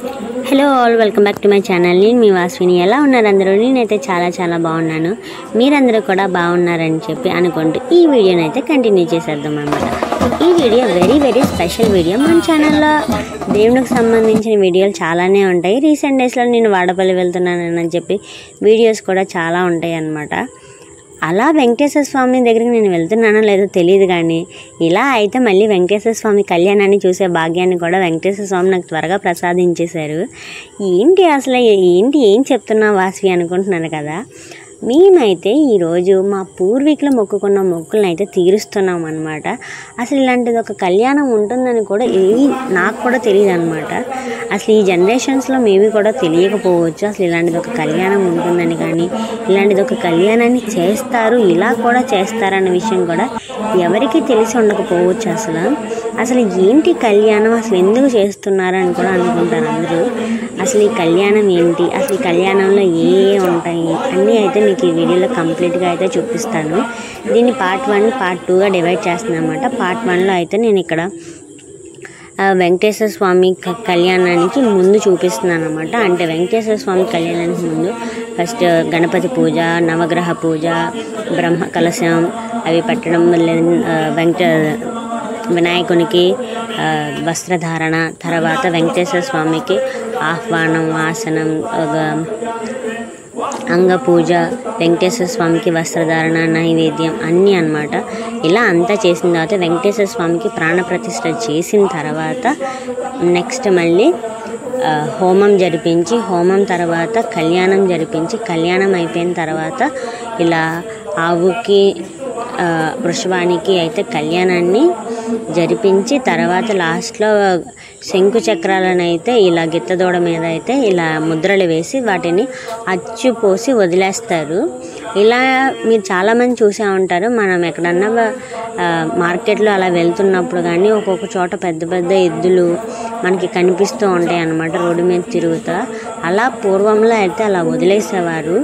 Hello all, welcome back to my channel. నేను మీ వాస్విని. ఎలా ఉన్నారు అందరూ? నేనైతే చాలా బాగున్నాను. మీరందరూ కూడా బాగున్నారని చెప్పి అనుకుంటూ ఈ వీడియోని అయితే కంటిన్యూ చేసేద్దాం అన్నమాట. ఈ వీడియో వెరీ స్పెషల్ వీడియో. మన ఛానల్లో దేవునికి సంబంధించిన వీడియోలు చాలానే ఉంటాయి. రీసెంట్ డేస్లో నేను వాడపల్లి వెళ్తున్నానని చెప్పి వీడియోస్ కూడా చాలా ఉంటాయి అన్నమాట. అలా వెంకటేశ్వర స్వామి దగ్గరికి నేను వెళ్తున్నానో లేదో తెలియదు, కానీ ఇలా అయితే మళ్ళీ వెంకటేశ్వర స్వామి కళ్యాణాన్ని చూసే భాగ్యాన్ని కూడా వెంకటేశ్వర స్వామి నాకు త్వరగా ప్రసాదించేశారు. ఏం చెప్తున్నావు వాస్వి అనుకుంటున్నాను కదా. మేమైతే ఈరోజు మా పూర్వీకులు మొక్కుకున్న మొక్కులను అయితే తీరుస్తున్నాం అనమాట. అసలు ఇలాంటిది ఒక కళ్యాణం ఉంటుందని కూడా నాకు కూడా తెలియదు అనమాట. అసలు ఈ జనరేషన్స్లో మేబీ కూడా తెలియకపోవచ్చు అసలు ఇలాంటిది ఒక కళ్యాణం ఉంటుందని, కానీ ఇలాంటిది ఒక కళ్యాణాన్ని చేస్తారు, ఇలా కూడా చేస్తారన్న విషయం కూడా ఎవరికి తెలిసి ఉండకపోవచ్చు. అసలు ఏంటి కళ్యాణం, అసలు ఎందుకు చేస్తున్నారు అని కూడా అనుకుంటారు అందరూ. అసలు ఈ కళ్యాణం ఏంటి, అసలు ఈ కళ్యాణంలో ఏ ఉంటాయి అన్నీ అయితే మీకు ఈ వీడియోలో కంప్లీట్గా అయితే చూపిస్తాను. దీన్ని పార్ట్ 1 పార్ట్ 2గా డివైడ్ చేస్తున్నాను అనమాట. పార్ట్ 1లో అయితే నేను ఇక్కడ వెంకటేశ్వర స్వామి కళ్యాణానికి ముందు చూపిస్తున్నాను అనమాట. అంటే వెంకటేశ్వర స్వామి కళ్యాణానికి ముందు ఫస్ట్ గణపతి పూజ, నవగ్రహ పూజ, బ్రహ్మ కలశం అవి పెట్టడం, వినాయకునికి వస్త్రధారణ, తర్వాత వెంకటేశ్వర స్వామికి ఆహ్వానం, ఆసనం, అంగపూజ, వెంకటేశ్వర స్వామికి వస్త్రధారణ, నైవేద్యం అన్నీ అన్నమాట. ఇలా అంతా చేసిన తర్వాత వెంకటేశ్వర స్వామికి ప్రాణప్రతిష్ఠ చేసిన తర్వాత నెక్స్ట్ మళ్ళీ హోమం జరిపించి, హోమం తర్వాత కళ్యాణం జరిపించి, కళ్యాణం అయిపోయిన తర్వాత ఇలా ఆవుకి వృషభానికి అయితే కళ్యాణాన్ని జరిపించి తర్వాత లాస్ట్లో శంకు చక్రాలను అయితే ఇలా గిత్తదూడ మీద అయితే ఇలా ముద్రలు వేసి వాటిని అచ్చు పోసి వదిలేస్తారు. ఇలా మీరు చాలామంది చూసే ఉంటారు. మనం ఎక్కడన్నా మార్కెట్లో అలా వెళ్తున్నప్పుడు కానీ ఒక్కొక్క చోట పెద్ద ఎద్దులు మనకి కనిపిస్తూ ఉంటాయి అన్నమాట, రోడ్డు మీద తిరుగుతా. అలా పూర్వంలో అయితే అలా వదిలేసేవారు.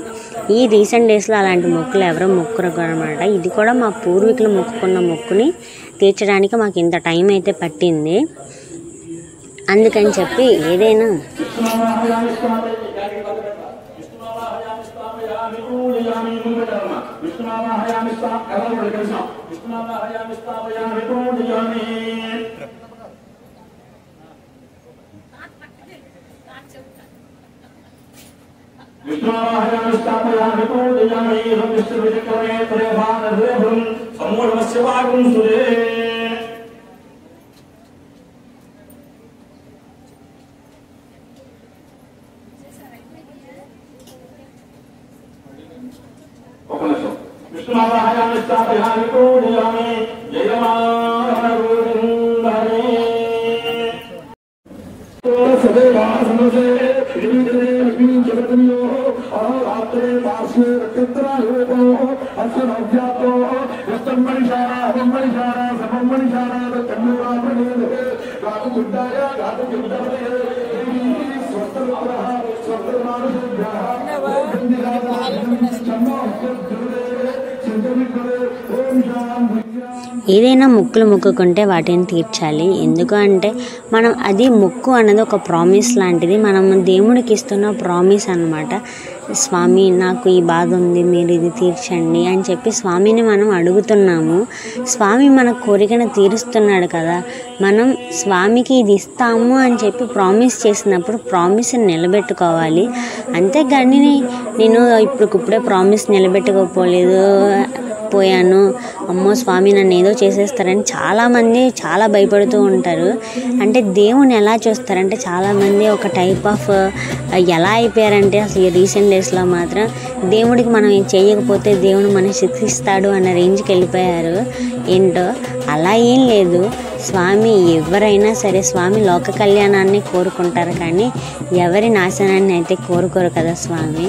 ఈ రీసెంట్ డేస్లో అలాంటి మొక్కులు ఎవరో మొక్కురు అనమాట. ఇది కూడా మా పూర్వీకులు మొక్కుకున్న మొక్కుని తీర్చడానికి మాకు ఇంత టైం అయితే పట్టింది. అందుకని చెప్పి ఏదైనా ఏదైనా మొక్కులు మొక్కుకుంటే వాటిని తీర్చాలి. ఎందుకు అంటే మనం అది మొక్కు అన్నది ఒక ప్రామిస్ లాంటిది. మనం దేవుడికి ఇస్తున్న ప్రామిస్ అన్నమాట. స్వామి నాకు ఈ బాధ ఉంది, మీరు ఇది తీర్చండి అని చెప్పి స్వామిని మనం అడుగుతున్నాము. స్వామి మన కోరికను తీరుస్తున్నాడు కదా. మనం స్వామికి ఇది ఇస్తాము అని చెప్పి ప్రామిస్ చేసినప్పుడు ప్రామిస్ని నిలబెట్టుకోవాలి. అంతేగాని నేను ఇప్పుడే ప్రామిస్ నిలబెట్టుకోపోయాను, అమ్మో స్వామి నన్ను ఏదో చేసేస్తారని చాలామంది చాలా భయపడుతూ ఉంటారు. అంటే దేవుని ఎలా చూస్తారంటే చాలామంది ఒక టైప్ ఆఫ్ ఎలా అయిపోయారంటే అసలు ఈ రీసెంట్ డేస్లో మాత్రం దేవుడికి మనం ఏం చేయకపోతే దేవుడు మనం శిక్షిస్తాడు అన్న రేంజ్కి వెళ్ళిపోయారు. ఏంటో అలా ఏం లేదు. స్వామి ఎవరైనా సరే స్వామి లోక కళ్యాణాన్ని కోరుకుంటారు, కానీ ఎవరి నాశనాన్ని అయితే కోరుకోరు కదా స్వామి.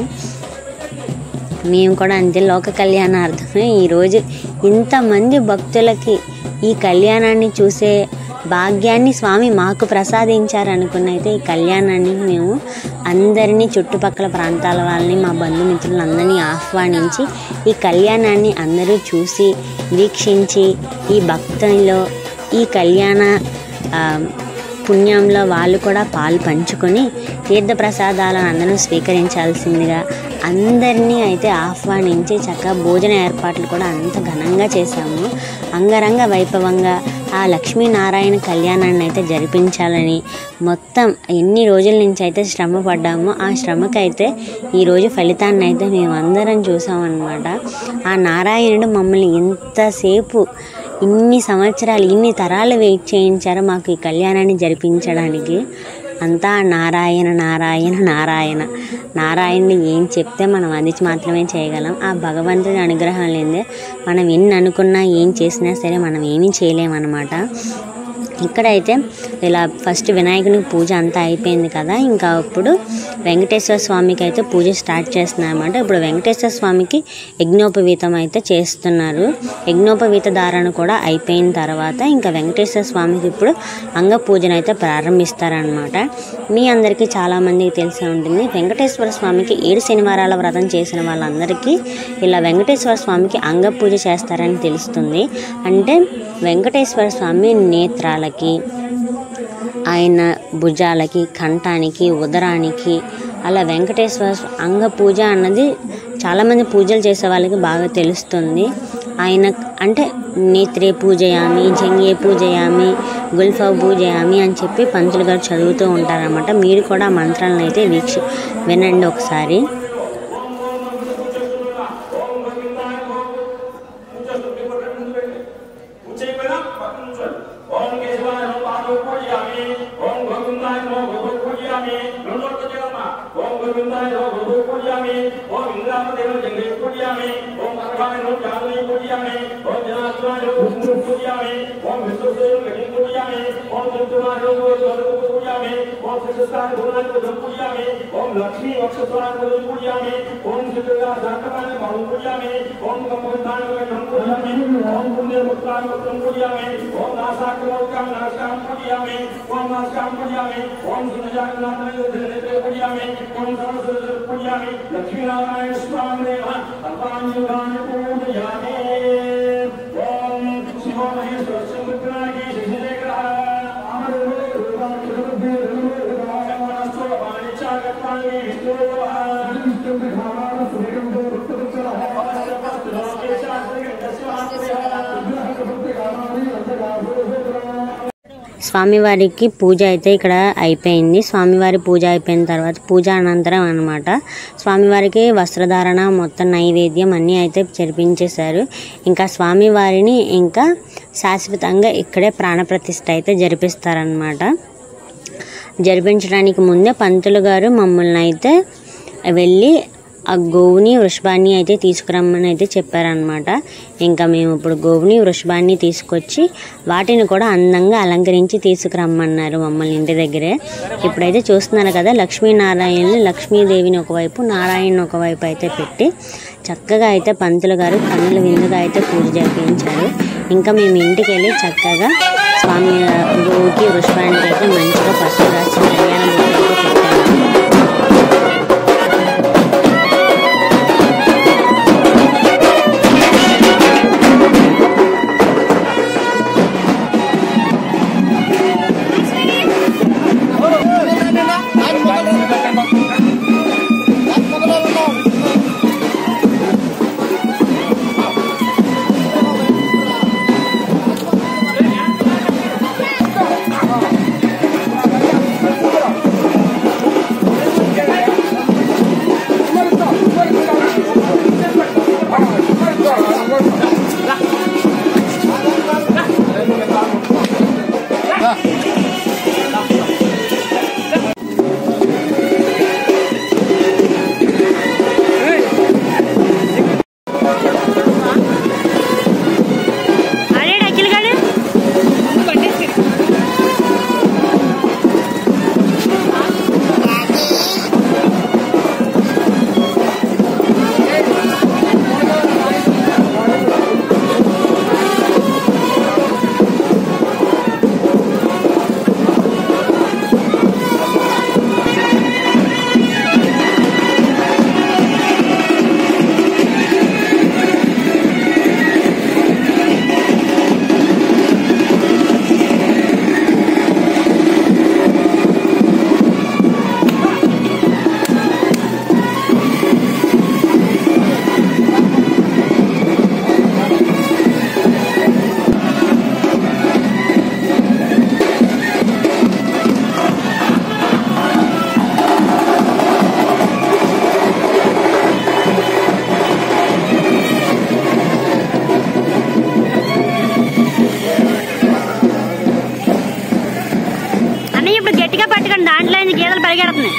మేము కూడా అంతే, లోక కళ్యాణార్థమే ఈరోజు ఇంతమంది భక్తులకి ఈ కళ్యాణాన్ని చూసే భాగ్యాన్ని స్వామి మాకు ప్రసాదించారనుకున్నైతే ఈ కళ్యాణాన్ని మేము అందరినీ చుట్టుపక్కల ప్రాంతాల వాళ్ళని, మా బంధుమిత్రులందరినీ ఆహ్వానించి ఈ కళ్యాణాన్ని అందరూ చూసి వీక్షించి ఈ భక్తుల్లో ఈ కళ్యాణ పుణ్యంలో వాళ్ళు కూడా పాలు పంచుకొని తీర్థప్రసాదాలను అందరూ స్వీకరించాల్సిందిగా అందరినీ అయితే ఆహ్వానించి చక్కగా భోజన ఏర్పాట్లు కూడా అంత ఘనంగా చేశాము. అంగరంగ వైభవంగా ఆ లక్ష్మీనారాయణ కళ్యాణాన్ని అయితే జరిపించాలని మొత్తం ఎన్ని రోజుల నుంచి అయితే శ్రమ పడ్డామో ఆ శ్రమకైతే ఈరోజు ఫలితాన్ని అయితే మేమందరం చూసామన్నమాట. ఆ నారాయణుడు మమ్మల్ని ఎంతసేపు ఇన్ని సంవత్సరాలు ఇన్ని తరాలు వెయిట్ చేయించారో మాకు ఈ కళ్యాణాన్ని జరిపించడానికి. అంతా నారాయణ నారాయణ నారాయణ నారాయణుని ఏం చెప్తే మనం అది మాత్రమే చేయగలం. ఆ భగవంతుడి అనుగ్రహం లేదే మనం ఎన్ని అనుకున్నా ఏం చేసినా సరే మనం ఏమీ చేయలేమన్నమాట. ఇక్కడైతే ఇలా ఫస్ట్ వినాయకుని పూజ అంతా అయిపోయింది కదా, ఇంకా ఇప్పుడు వెంకటేశ్వర స్వామికి అయితే పూజ స్టార్ట్ చేస్తున్నారు అన్నమాట. ఇప్పుడు వెంకటేశ్వర స్వామికి యజ్ఞోపవీతం అయితే చేస్తున్నారు. యజ్ఞోపవీత ధారణ కూడా అయిపోయిన తర్వాత ఇంకా వెంకటేశ్వర స్వామికి ఇప్పుడు అంగ పూజను అయితే ప్రారంభిస్తారనమాట. మీ అందరికీ చాలామందికి తెలిసే ఉంటుంది, వెంకటేశ్వర స్వామికి 7 శనివారాల వ్రతం చేసిన వాళ్ళందరికీ ఇలా వెంకటేశ్వర స్వామికి అంగ పూజ చేస్తారని తెలుస్తుంది. అంటే వెంకటేశ్వర స్వామి నేత్రాలకి, ఆయన భుజాలకి, కంఠానికి, ఉదరానికి అలా వెంకటేశ్వర అంగ పూజ అన్నది చాలామంది పూజలు చేసే వాళ్ళకి బాగా తెలుస్తుంది. ఆయన అంటే నేత్రే పూజయామి, జంగే పూజయామి, గుల్ఫా పూజయామి అని చెప్పి పంతులు గారు చదువుతూ ఉంటారన్నమాట. మీరు కూడా ఆ మంత్రాలను అయితే వినండి ఒకసారి. స్వామివారికి పూజ అయితే ఇక్కడ అయిపోయింది. స్వామివారి పూజ అయిపోయిన తర్వాత పూజ అనంతరం అన్నమాట స్వామివారికి వస్త్రధారణ మొత్తం నైవేద్యం అన్నీ అయితే జరిపించేశారు. ఇంకా స్వామివారిని ఇంకా శాశ్వతంగా ఇక్కడే ప్రాణప్రతిష్ఠ అయితే జరిపిస్తారనమాట. జరిపించడానికి ముందే పంతులు గారు మమ్మల్ని అయితే వెళ్ళి ఆ గోవుని వృషభాన్ని అయితే తీసుకురమ్మని అయితే చెప్పారనమాట. ఇంకా మేము ఇప్పుడు గోవుని వృషభాన్ని తీసుకొచ్చి వాటిని కూడా అందంగా అలంకరించి తీసుకురమ్మన్నారు మమ్మల్ని ఇంటి దగ్గరే. ఇప్పుడైతే చూస్తున్నారు కదా, లక్ష్మీదేవిని ఒకవైపు, నారాయణని ఒకవైపు అయితే పెట్టి చక్కగా అయితే పంతులు గారు కన్నుల విందుగా అయితే పూజ జరిపించారు. ఇంకా మేము ఇంటికి వెళ్ళి చక్కగా స్వామి గోవుకి వృషభానికి అయితే మంచిగా పసుపు రాసి కళ్యాణ బొట్టు అయితే పెట్టాము. గేదెలు పరిగెడుతున్నాయి.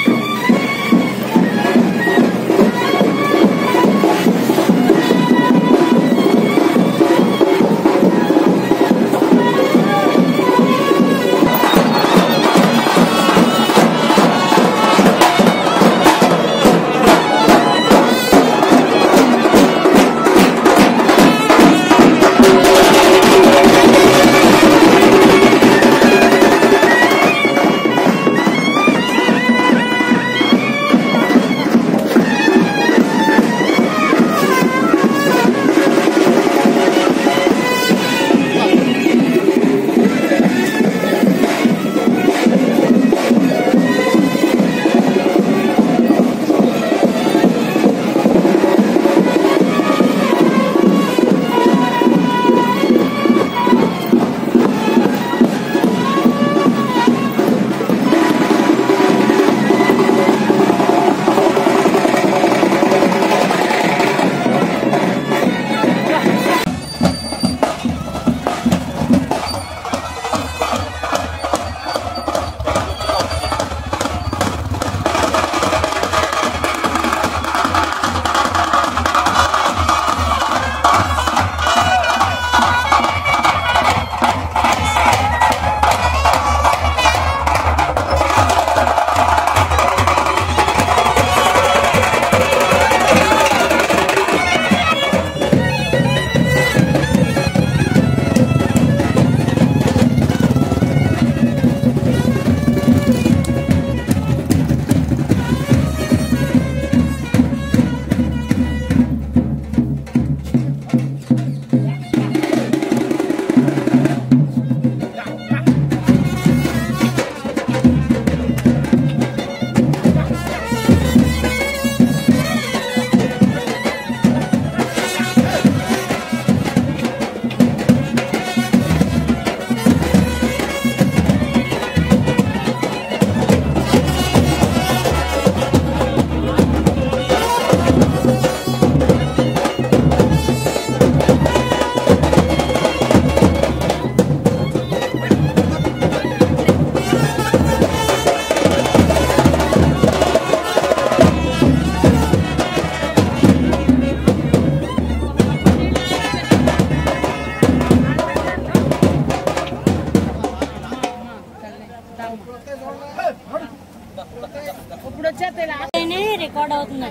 రికార్డ్ అవుతుంది.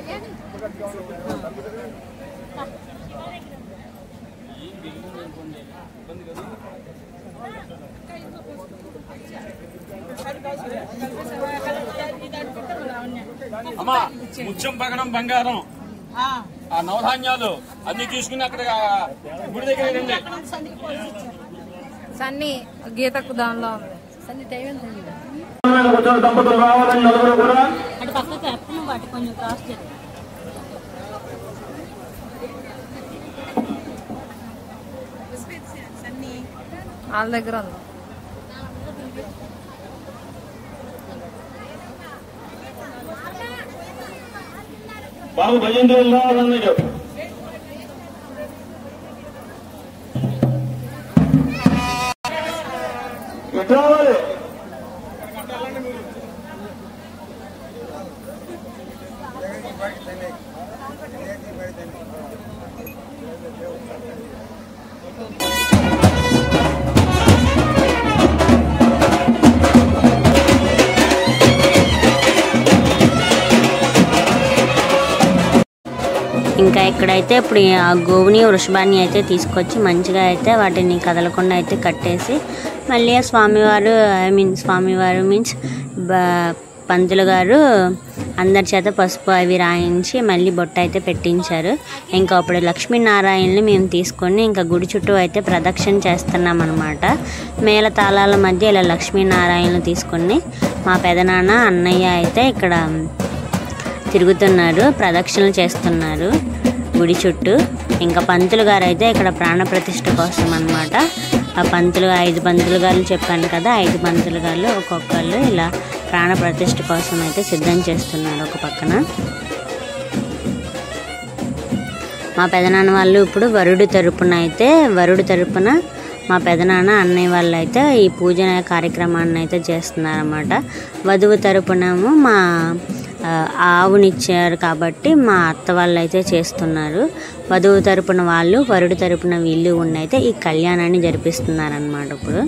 అమ్మా ముత్యం పగడం బంగారం ఆ నవధాన్యాలు అన్ని తీసుకుని అక్కడ గుడి దగ్గర రండి. సన్ని గీతకు దానిలో సన్ని దంపతులు రావాలని నలుగురు కూడా అటు పక్కకు ఎప్పుడు వాటి కొంచెం క్రాస్ చేయాలి. వాళ్ళ దగ్గర ఉంది. బాబు భజన రావాలని చెప్పు. ఎటు రావాలి? ఇంకా ఇక్కడైతే ఇప్పుడు ఆ గోవుని వృషభాన్ని అయితే తీసుకొచ్చి మంచిగా అయితే వాటిని కదలకుండా అయితే కట్టేసి మళ్ళీ స్వామివారు మీన్స్ పంతులు గారు అందరి చేత పసుపు అవి రాయించి మళ్ళీ బొట్ట అయితే పెట్టించారు. ఇంకా అప్పుడు లక్ష్మీనారాయణని మేము తీసుకొని ఇంకా గుడి చుట్టూ అయితే ప్రదక్షిణ చేస్తున్నాం అనమాట. మేళ తాళాల మధ్య ఇలా లక్ష్మీనారాయణను తీసుకొని మా పెదనాన్న అన్నయ్య అయితే ఇక్కడ తిరుగుతున్నారు, ప్రదక్షిణలు చేస్తున్నారు గుడి చుట్టూ. ఇంకా పంతులు గారు అయితే ఇక్కడ ప్రాణప్రతిష్ఠ కోసం అనమాట. ఆ 5 పంతులు గారు చెప్పాను కదా, 5 పంతులు గారు ఒక్కొక్కళ్ళు ఇలా ప్రాణప్రతిష్ఠ కోసం అయితే సిద్ధం చేస్తున్నారు ఒక పక్కన. మా పెదనాన్న వాళ్ళు ఇప్పుడు వరుడు తరపున మా పెదనాన్న అన్నయ్య వాళ్ళు అయితే ఈ పూజ కార్యక్రమాన్ని అయితే చేస్తున్నారన్నమాట. వధువు తరపునేమో మా ఆవునిచ్చారు కాబట్టి మా అత్త వాళ్ళు అయితే చేస్తున్నారు. వధువు తరపున వాళ్ళు, వరుడు తరపున వీళ్ళు ఉన్నైతే ఈ కళ్యాణాన్ని జరిపిస్తున్నారన్నమాట. ఇప్పుడు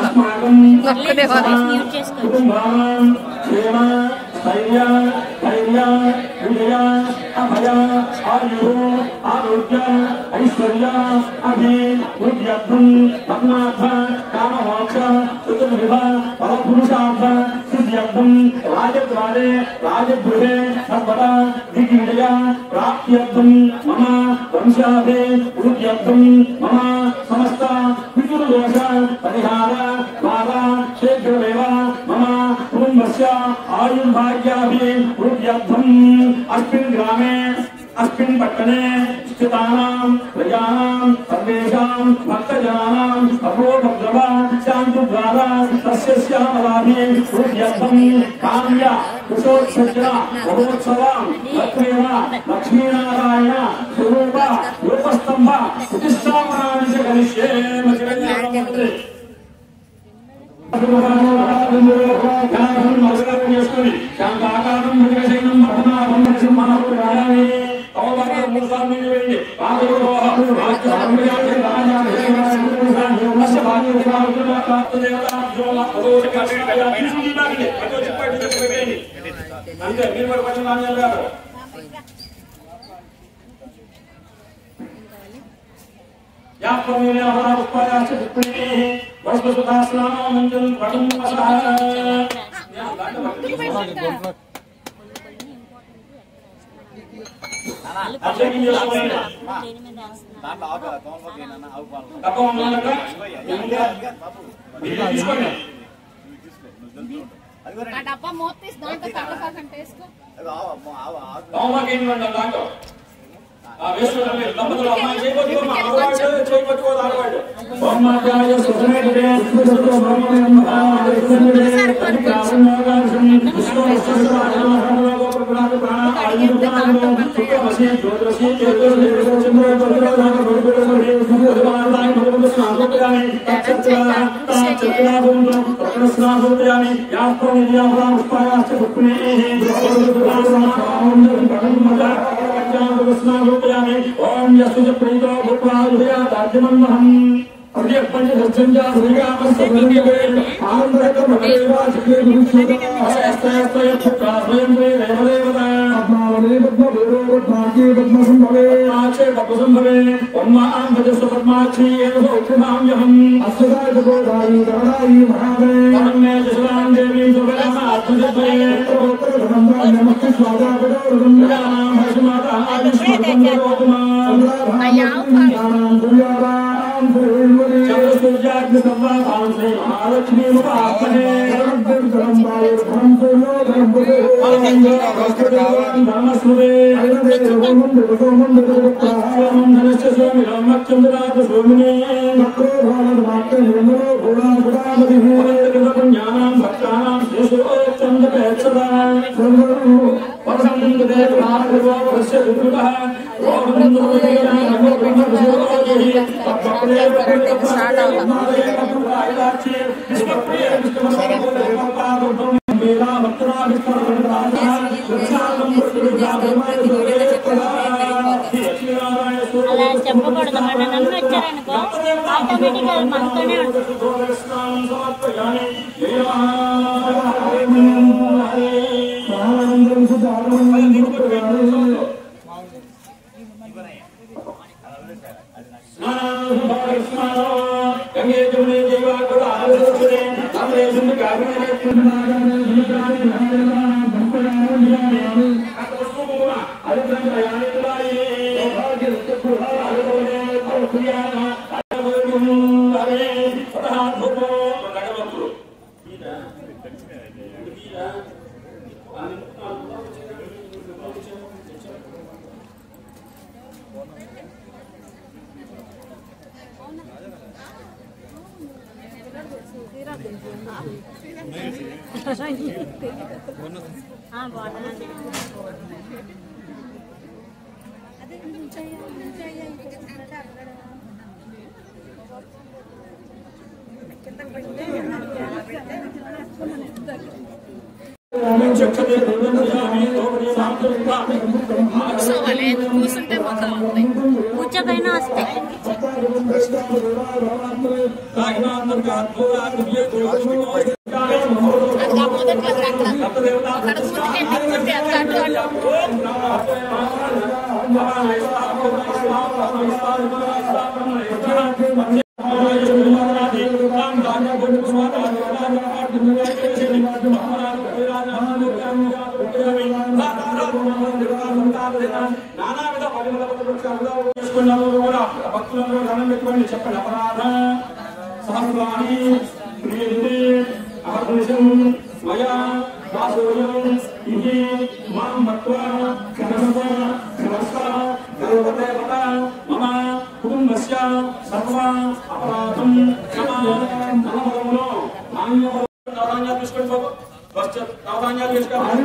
आनंद అలా చెప్పకూడదు. మన నమ్మి వచ్చారనుకో ఆటోమేటిక్గా అది మనతోనే ఉంటుంది. కూర్చోకైనా వస్తాయి. భక్తులందరూ ధనం పెట్టుకోండి. చెప్పండి. అపరాధ సహస్రాన్ని అహర్నిశం మయా దాసోయం ఇది మాం భక్త్వా క్షణసత క్షణస్త గర్వతే వద మమ కుటుంబస్య సర్వ అపరాధం క్షమానమో నాణ్యాలు తీసుకోండి బాబు. నవధాన్యాలు తీసుకోండి.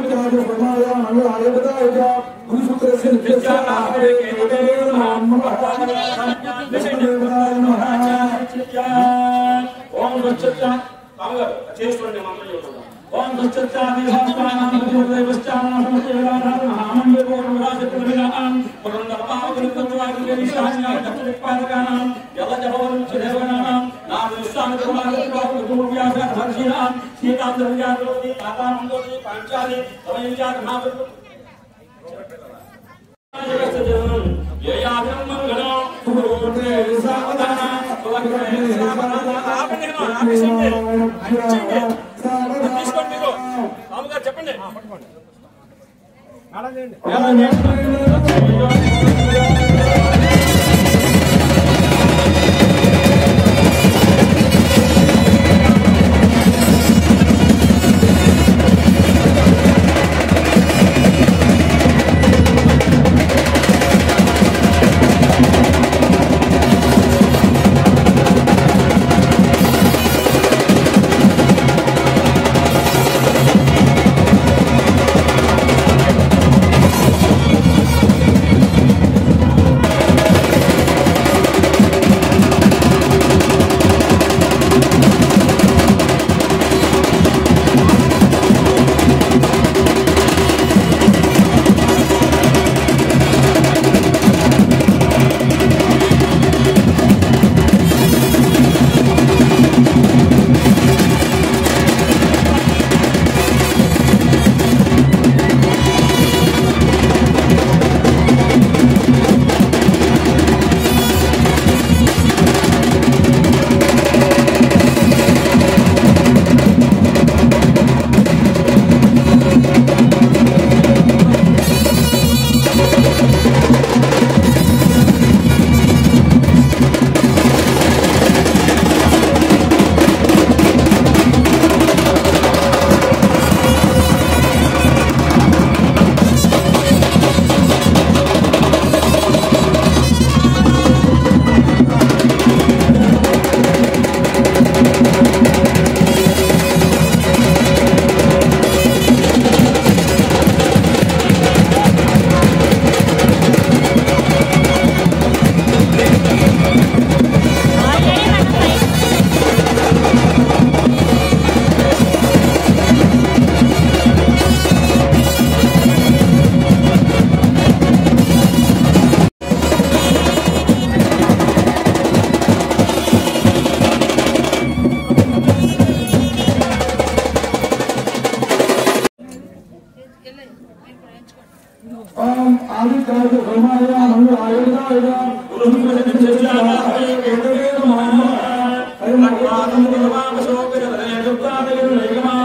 ఓం చేస్తుండే మంత్రం చెప్తాం. ఓం చెప్పండి.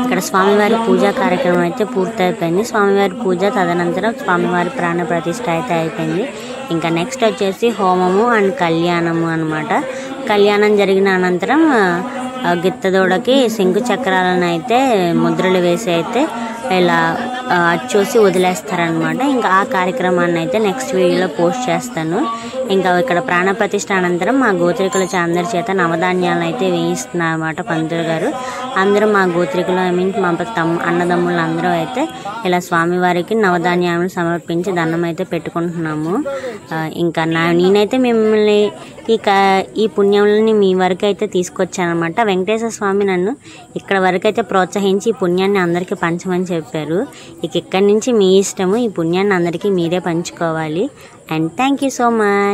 ఇక్కడ స్వామివారి పూజా కార్యక్రమం అయితే పూర్తయిపోయింది. స్వామివారి పూజ తదనంతరం స్వామివారి ప్రాణ ప్రతిష్ఠ అయితే అయిపోయింది. ఇంకా నెక్స్ట్ వచ్చేసి హోమము అండ్ కళ్యాణము అనమాట. కళ్యాణం జరిగిన అనంతరం గిత్తదోడకి శంకు చక్రాలను అయితే ముద్రలు వేసి అయితే ఇలా చూసి వదిలేస్తారనమాట. ఇంకా ఆ కార్యక్రమాన్ని అయితే నెక్స్ట్ వీడియోలో పోస్ట్ చేస్తాను. ఇంకా ఇక్కడ ప్రాణప్రతిష్ఠ అనంతరం మా గోత్రికుల అందరి చేత నవధాన్యాలను అయితే వేయిస్తున్నారు అన్నమాట పంతులు గారు. అందరూ మా గోత్రికులు మా అన్నదమ్ములు అందరూ అయితే ఇలా స్వామివారికి నవధాన్యాలను సమర్పించి దండం అయితే పెట్టుకుంటున్నాము. ఇంకా నేనైతే మిమ్మల్ని ఈ పుణ్యాలని మీ వరకు అయితే తీసుకొచ్చాను అనమాట. వెంకటేశ్వర స్వామి నన్ను ఇక్కడ వరకు అయితే ప్రోత్సహించి ఈ పుణ్యాన్ని అందరికీ పంచమని చెప్పారు. ఇక్కడి నుంచి మీ ఇష్టము, ఈ పుణ్యాన్ని అందరికీ మీరే పంచుకోవాలి. And thank you so much.